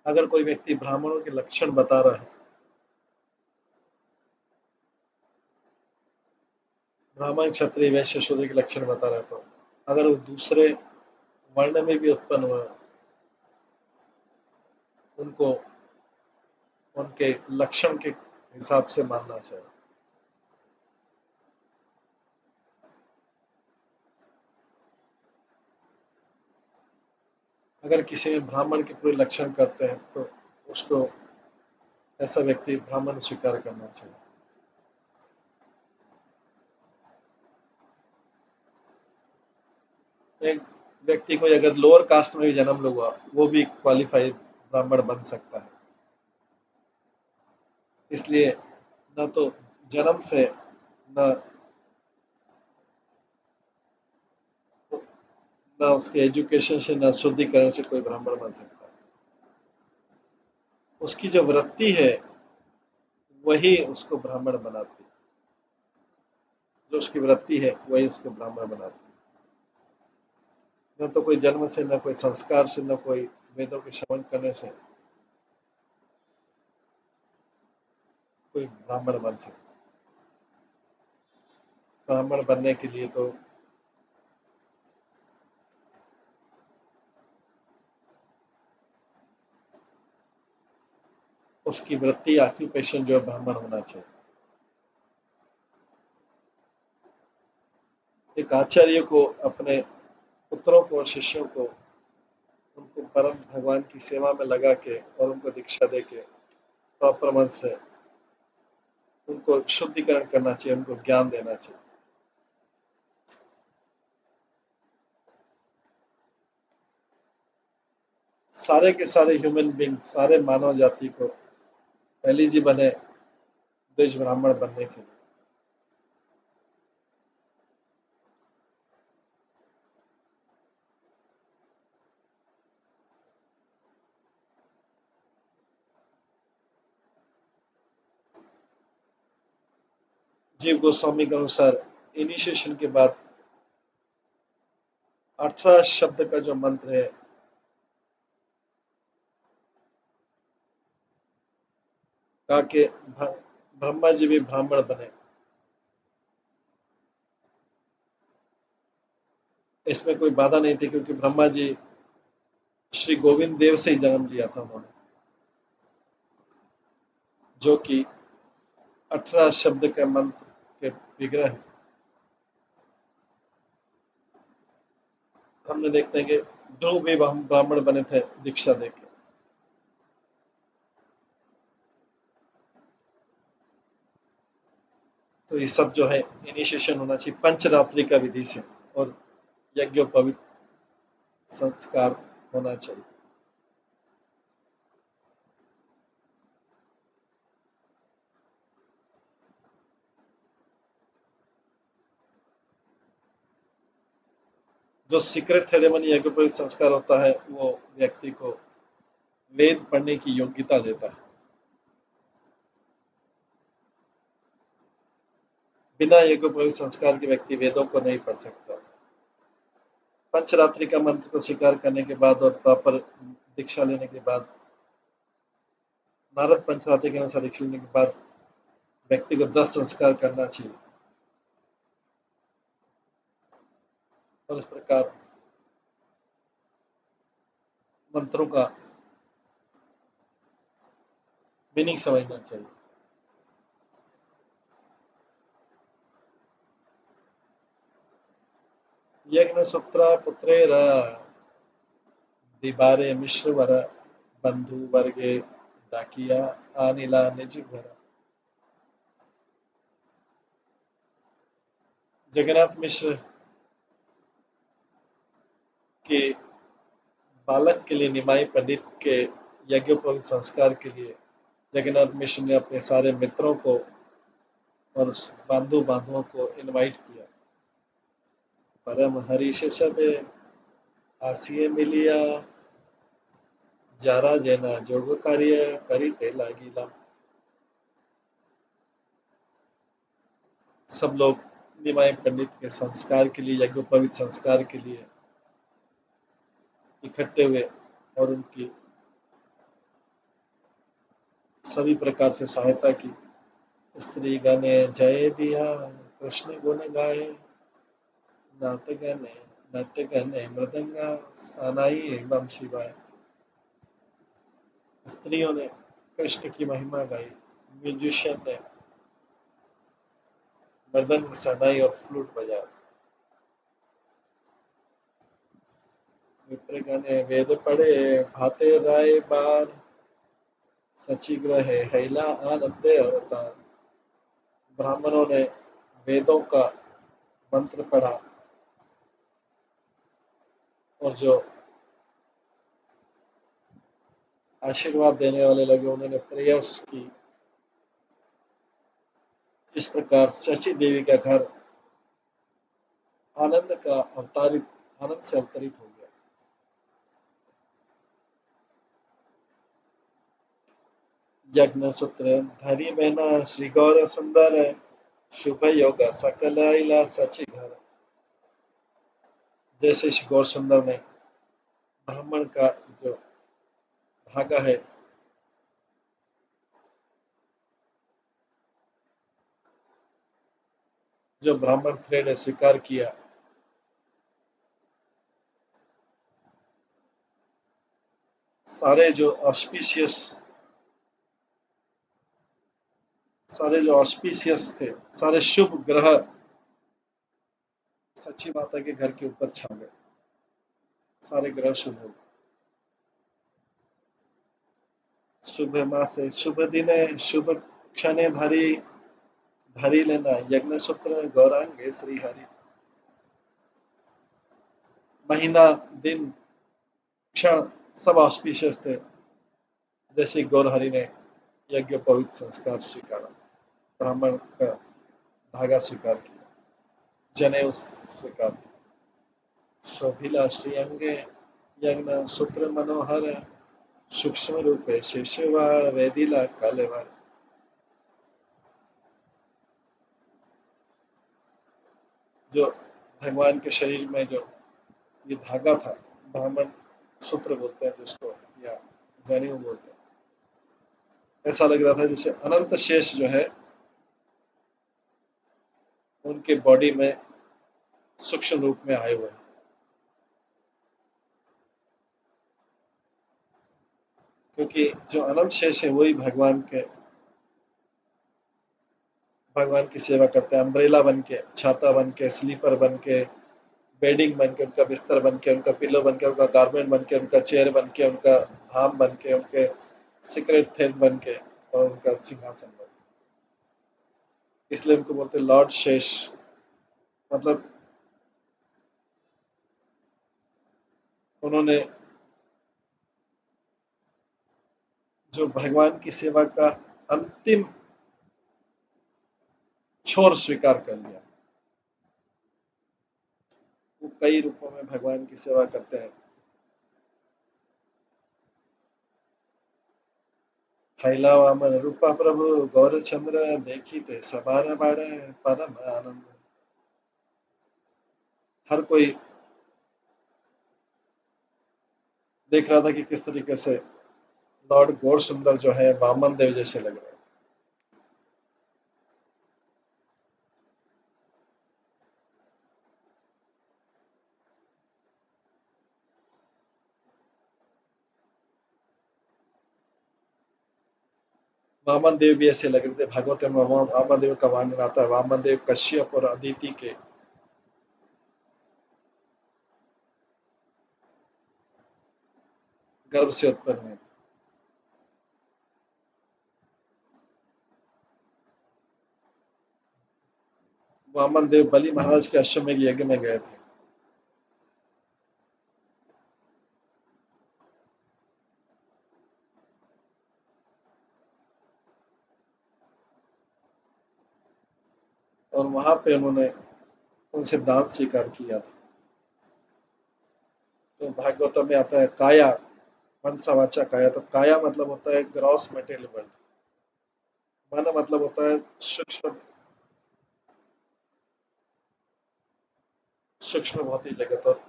अगर कोई व्यक्ति ब्राह्मणों के लक्षण बता रहा है, ब्राह्मण क्षत्रिय वैश्य शूद्र के लक्षण बता रहा है, तो अगर वो दूसरे वर्ण में भी उत्पन्न हुआ, उनको उनके लक्षण के हिसाब से मानना चाहिए। अगर किसी में ब्राह्मण के पूरे लक्षण करते हैं, तो उसको ऐसा व्यक्ति ब्राह्मण स्वीकार करना चाहिए। एक व्यक्ति को अगर लोअर कास्ट में भी जन्म हुआ, वो भी क्वालिफाइड ब्राह्मण बन सकता है। इसलिए न तो जन्म से, न न उसके एजुकेशन से, न शुद्धिकरण से कोई ब्राह्मण बन सकता है। उसकी जो वृत्ति है वही उसको ब्राह्मण बनाती है। जो उसकी वृत्ति है वही उसको ब्राह्मण बनाती है। न तो कोई जन्म से, न कोई संस्कार से, न कोई वेदों के श्रवण करने से कोई ब्राह्मण बन सकता है। ब्राह्मण बनने के लिए तो उसकी वृत्ति, ऑक्यूपेशन जो है ब्राह्मण होना चाहिए। एक आचार्य को अपने पुत्रों को और शिष्यों को उनको परम भगवान की सेवा में लगा के और उनको दीक्षा दे के प्रॉपर मन से उनको शुद्धिकरण करना चाहिए, उनको ज्ञान देना चाहिए। सारे के सारे ह्यूमन बींग, सारे मानव जाति को पहली जी बने द्विज ब्राह्मण बनने के लिए। जीव गोस्वामी के अनुसार इनिशिएशन के बाद 18 शब्द का जो मंत्र है, कहा कि ब्रह्मा जी भी ब्राह्मण बने, इसमें कोई बाधा नहीं थी, क्योंकि ब्रह्मा जी श्री गोविंद देव से ही जन्म लिया था उन्होंने, जो कि 18 शब्द के मंत्र के विग्रह हैं। हमने देखते हैं कि ध्रुव भी ब्राह्मण बने थे दीक्षा देके। तो ये सब जो है इनिशिएशन होना चाहिए पंचरात्रि का विधि से, और यज्ञोपवीत संस्कार होना चाहिए। जो सीक्रेट सेरेमनी यज्ञोपवीत संस्कार होता है वो व्यक्ति को वेद पढ़ने की योग्यता देता है। बिना यज्ञोपवीत संस्कार के व्यक्ति वेदों को नहीं पढ़ सकता। पंचरात्रि का मंत्र को स्वीकार करने के बाद और प्रॉपर दीक्षा लेने के बाद, नारद पंचरात्रि के अनुसार दीक्षा लेने के बाद व्यक्ति को 10 संस्कार करना चाहिए। और इस प्रकार मंत्रों का मीनिंग समझना चाहिए। यज्ञ सूत्र पुत्रेर दिबारे मिश्रवर बंधु वर्गे डाकिया आनिला निज घर। जगन्नाथ मिश्र के बालक के लिए निमाई पंडित के यज्ञोपवीत संस्कार के लिए जगन्नाथ मिश्र ने अपने सारे मित्रों को और बांधुओं को इनवाइट किया। परम हरीश सबे आसिये मिलिया जारा जेना जोग कार्य करीते लागिला। सब लोग निमाई पंडित के संस्कार के लिए, यज्ञोपवीत संस्कार के लिए इकट्ठे हुए और उनकी सभी प्रकार से सहायता की। स्त्री गणे जय दिया कृष्ण गुण गाए, नाथ गणे नट गणे मृदंगा सानाई एवं शिवाय। स्त्रियों ने कृष्ण की महिमा गाई, म्यूजिशियन ने मृदंग सनाई और फ्लूट बजाया। विप्रगण ने वेद पढ़े भाते राय बार, सची ग्रह हैला आनंदे अवतार। ब्राह्मणों ने वेदों का मंत्र पढ़ा और जो आशीर्वाद देने वाले लगे उन्होंने प्रेयर्स की। इस प्रकार शची देवी का घर आनंद से अवतरित हो गया। यज्ञ सूत्र धरी बहना श्री गौर सुंदर, शुभ योग सकल आइला सची घर। जैसे श्री गौर सुंदर ने ब्राह्मण का जो धागा है जो ब्राह्मण थ्रेड ने स्वीकार किया, सारे जो ऑस्पिशियस थे, सारे शुभ ग्रह सची माता के घर के ऊपर छा गए, सारे ग्रह शुभ हो गए। शुभ मासे शुभ दिने शुभ क्षणे धरी लेना यज्ञ सूत्र गौरांगे श्री हरि। महीना दिन क्षण सब ऑस्पिशियस थे। जैसे गौर हरि ने यज्ञ पवित्र संस्कार स्वीकारा, ब्राह्मण का धागा स्वीकार किया, जनेऊ स्वीकार किया। शोभिला श्री अंगे यज्ञ सूत्र मनोहर, सूक्ष्म रूपे शेषवार वेदिला कालेवार। जो भगवान के शरीर में जो ये धागा था, ब्राह्मण सूत्र बोलते हैं जिसको, या जनेऊ बोलते हैं, ऐसा लग रहा था जैसे अनंत शेष जो है उनके बॉडी में सूक्ष्म रूप में आए हुए हैं। क्योंकि जो अनंत शेष है वही भगवान की सेवा करते हैं, अम्ब्रेला बन के, छाता बन के, स्लीपर बन के, बेडिंग बन के, उनका बिस्तर बन के, उनका पिलो बन के, उनका गारमेंट बन के, उनका चेयर बन के, उनका धाम बन के, उनके सीक्रेट थेन बन के, और उनका सिंहासन बन के। इसलिए उनको बोलते हैं लॉर्ड शेष। मतलब उन्होंने जो भगवान की सेवा का अंतिम छोर स्वीकार कर लिया। वो कई रूपों में भगवान की सेवा करते हैं। थैला वामन रूपा प्रभु गौरचंद्र देखी ते सबार बाड़े परम आनंद। हर कोई देख रहा था कि किस तरीके से लॉर्ड गौर सुंदर जो है वामन देव जैसे लग रहे हैं। वामन देव भी ऐसे लग रहे थे। भागवत में वामन देव का वर्णन आता है। वामन देव कश्यप और अदिति के गर्भ से उत्पन्न हुए। वामन देव बलि महाराज के अश्वमेध यज्ञ में गए थे। और वहां पे उन्होंने उनसे दान स्वीकार किया था। तो भागवतम में आता है काया मनसा वाचा काया। तो काया मतलब होता है ग्रॉस मटेरियल वर्ल्ड। मन मतलब होता है सूक्ष्म सूक्ष्म भौतिक जगत। और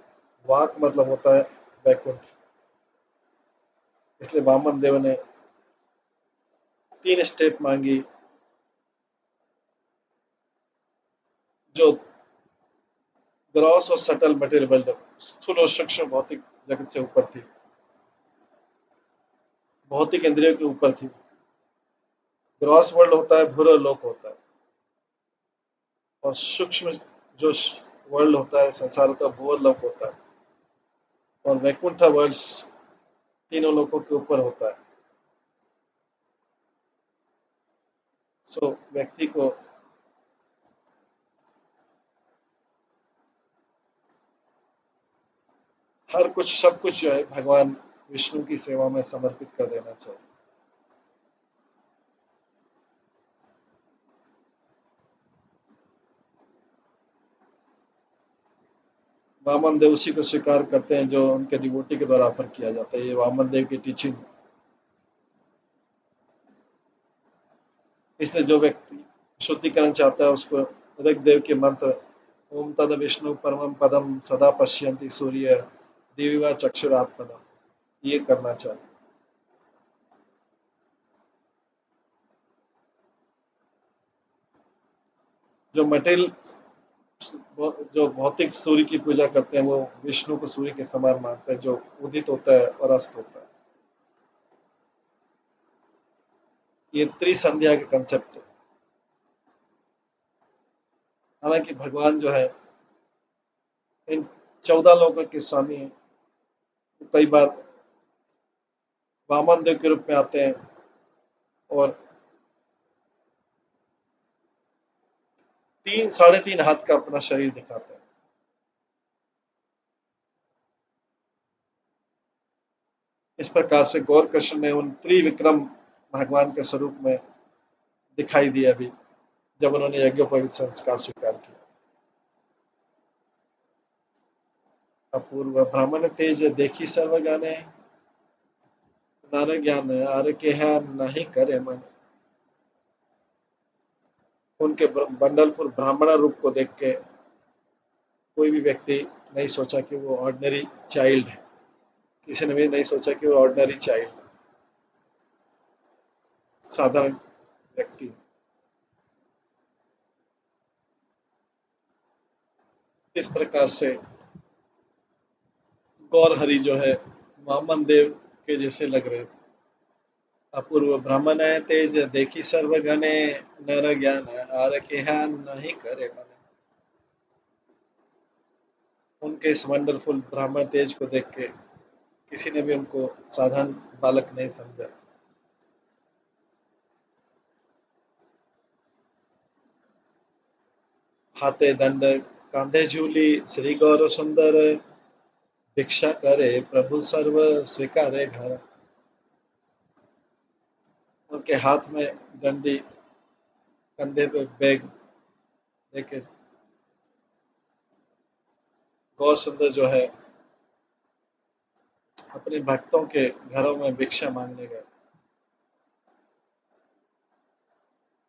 वाक मतलब होता है वैकुंठ। इसलिए वामन देव ने 3 स्टेप मांगी जो ग्रॉस और सटल मटेरियल वर्ल्ड, स्थूल और सूक्ष्म भौतिक जगत से ऊपर थी, भौतिक इंद्रियों के ऊपर थी। ग्रॉस वर्ल्ड होता है भूरा लोक होता है, और सूक्ष्म जो वर्ल्ड होता है संसार होता है भूवर लोक होता है, और वैकुंठ वर्ल्ड तीनों लोकों के ऊपर होता है। सो व्यक्ति को हर कुछ सब कुछ जो है भगवान विष्णु की सेवा में समर्पित कर देना चाहिए। वामन देव उसी को स्वीकार करते हैं जो उनके डिवोटी के द्वारा ऑफर किया जाता है। ये वामन देव की टीचिंग। इसलिए जो व्यक्ति शुद्धिकरण चाहता है उसको ऋग्वेद के मंत्र ओम तद विष्णु परमं पदम सदा पश्यन्ति सूर्य दिव्य चक्षुरात्मना ये करना चाहिए। जो मटेरियल जो भौतिक सूर्य की पूजा करते हैं वो विष्णु को सूर्य के समान मानते हैं जो उदित होता है और अस्त होता है। ये त्रिसंध्या के कंसेप्ट है। हालांकि भगवान जो है इन 14 लोगों के स्वामी हैं। कई बार वामन देव के रूप में आते हैं और 3 साढ़े 3 हाथ का अपना शरीर दिखाते हैं। इस प्रकार से गौर कृष्ण ने उन त्रिविक्रम भगवान के स्वरूप में दिखाई दिया अभी जब उन्होंने यज्ञोपवीत संस्कार स्वीकार किया। अपूर्व ब्राह्मण तेज देखी सर्व गाने नर ज्ञान आर के है नहीं करे मन। उनके बंडलपुर ब्राह्मण रूप को देख के कोई भी व्यक्ति नहीं सोचा कि वो ऑर्डिनरी चाइल्ड है। किसी ने भी नहीं सोचा कि वो ऑर्डिनरी चाइल्ड साधारण व्यक्ति। इस प्रकार से गौर हरि जो है वामन देव के जैसे लग रहे थे। अपूर्व ब्राह्मण है तेज देखी सर्व घने नर ज्ञान आर के नहीं करे मन। उनके इस वंडरफुल ब्राह्मण तेज को देख के किसी ने भी उनको साधारण बालक नहीं समझा। हाथे दंड कांधे झूली श्री गौर सुंदर, भिक्षा करे प्रभु सर्व स्वीकारे घर। उनके हाथ में डंडी, कंधे पे बैग लेके गौर सुंदर जो है अपने भक्तों के घरों में भिक्षा मांगने गए।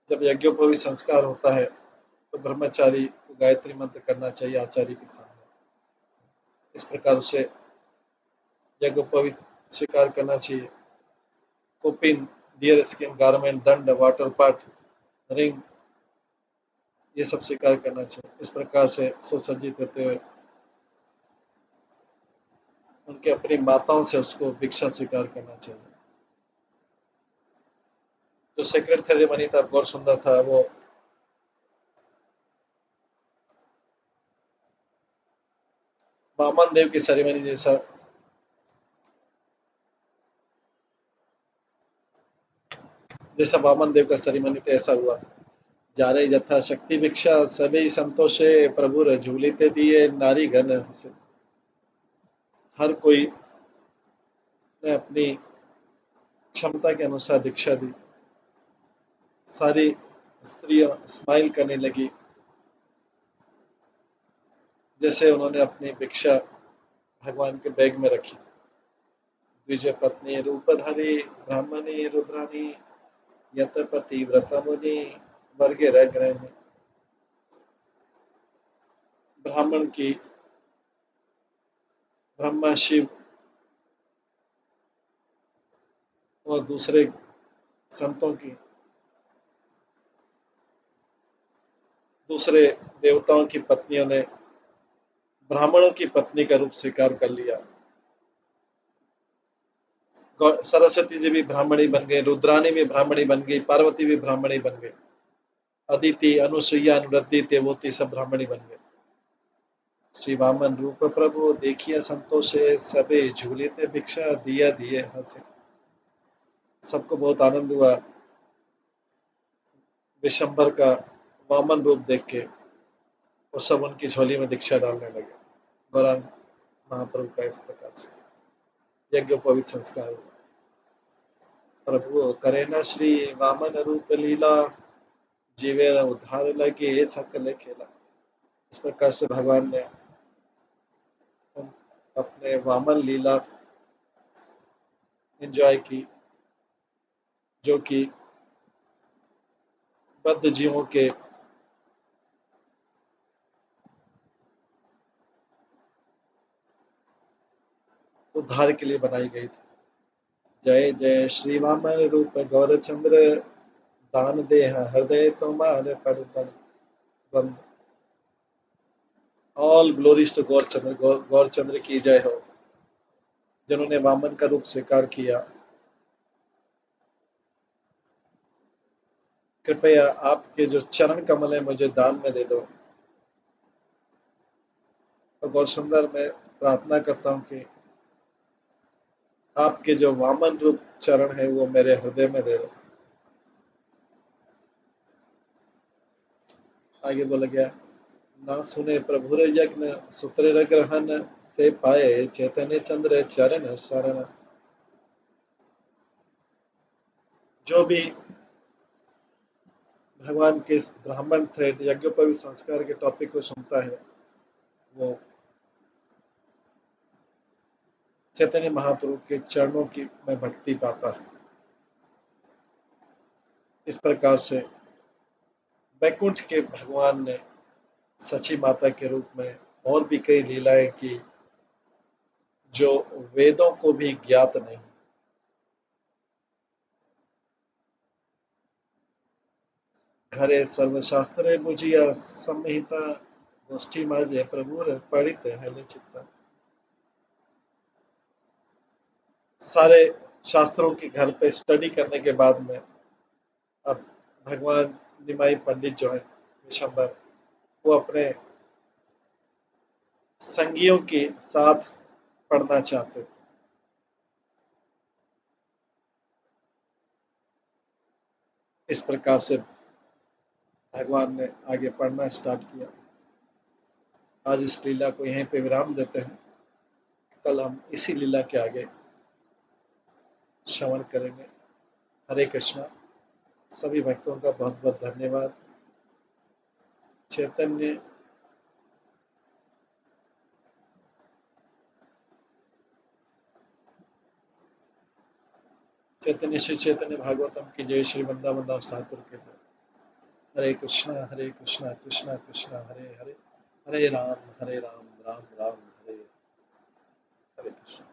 जब यज्ञोपवीत संस्कार होता है तो ब्रह्मचारी को गायत्री मंत्र करना चाहिए आचार्य के सामने। इस प्रकार से यज्ञोपवीत स्वीकार करना चाहिए। कोपिन, डियर स्किन गारमेंट, दंड, वाटर पॉट, रिंग, ये सब स्वीकार करना चाहिए। इस प्रकार से सुसज्जित होते हुए उनके अपनी माताओं से उसको भिक्षा स्वीकार करना चाहिए। जो सेक्रेट सेरेमनी था बहुत सुंदर था। वो वामन देव की सेरेमनी जैसा वामन देव का सेरेमनी था ऐसा हुआ। जारे यथा शक्ति भिक्षा सभी संतोषे, प्रभु झूलिते दिए नारी घन से। हर कोई ने अपनी क्षमता के अनुसार भिक्षा दी। सारी स्त्रियां स्माइल करने लगी जैसे उन्होंने अपनी भिक्षा भगवान के बैग में रखी। द्विज पत्नी रूपधारी ब्राह्मणी रुद्रानी, यतपति व्रतमुनि वर्गे रह ग्रहणी। ब्राह्मण की, ब्रह्मा शिव और दूसरे संतों की, दूसरे देवताओं की पत्नियों ने ब्राह्मणों की पत्नी का रूप स्वीकार कर लिया। सरस्वती जी भी ब्राह्मणी बन गए, रुद्रानी भी ब्राह्मणी बन गई, पार्वती भी ब्राह्मणी बन गई, अदिति, अनुसुईया, अनुरुद्धि, देवोती सब ब्राह्मणी बन गए। श्री वामन रूप प्रभु देखिए संतोषे, सबे झूले थे भिक्षा दिया दिए हंसे। सबको बहुत आनंद हुआ विशंबर का वामन रूप देख के, और सब उनकी झोली में दीक्षा डालने लगे। गौरांग महाप्रभु का इस प्रकार से यज्ञोपवीत संस्कार हुआ। प्रभु करे न श्री वामन रूप लीला, जीवे न उद्धार लगे सकल खेला। इस प्रकार से भगवान ने अपने वामन लीला एंजॉय की, जो कि बद्ध जीवों के उद्धार के लिए बनाई गई थी। जय जय श्री वामन रूप गौरचंद्र, दान दे हृदय तुम्हारे पड़तन बंद। All glories to Gaurachandra, Gaurachandra की जय हो, जिन्होंने वामन का रूप स्वीकार किया। कृपया आपके जो चरण कमल है मुझे दान में दे दो। तो गौर सुंदर मैं प्रार्थना करता हूँ कि आपके जो वामन रूप चरण है वो मेरे हृदय में दे दो। आगे बोला गया, ना सुने प्रभु यज्ञ सूत्र ग्रहण, से पाए चैतन्य चंद्र चरण शरण। जो भी भगवान के इस ब्राह्मण थ्रेड यज्ञोपवीत संस्कार के टॉपिक को सुनता है वो चैतन्य महाप्रभु के चरणों की में भक्ति पाता है। इस प्रकार से वैकुंठ के भगवान ने सची माता के रूप में और भी कई लीलाएं की जो वेदों को भी ज्ञात नहीं। घरे सर्वशास्त्रे बुझिया संहिता, गोष्ठी माजे प्रभु पढ़ित है चित्ता। सारे शास्त्रों के घर पे स्टडी करने के बाद में अब भगवान निमाई पंडित जो है विशंबर, वो अपने संगियों के साथ पढ़ना चाहते थे। इस प्रकार से भगवान ने आगे पढ़ना स्टार्ट किया। आज इस लीला को यहीं पे विराम देते हैं। कल हम इसी लीला के आगे श्रवण करेंगे। हरे कृष्णा। सभी भक्तों का बहुत बहुत धन्यवाद। चैतन्य चैतन्य श्री चैतन्य भागवतम की जय, श्री वृंदावन दास ठाकुर के जय। हरे कृष्णा कृष्णा कृष्णा हरे हरे, हरे राम राम राम हरे हरे कृष्ण।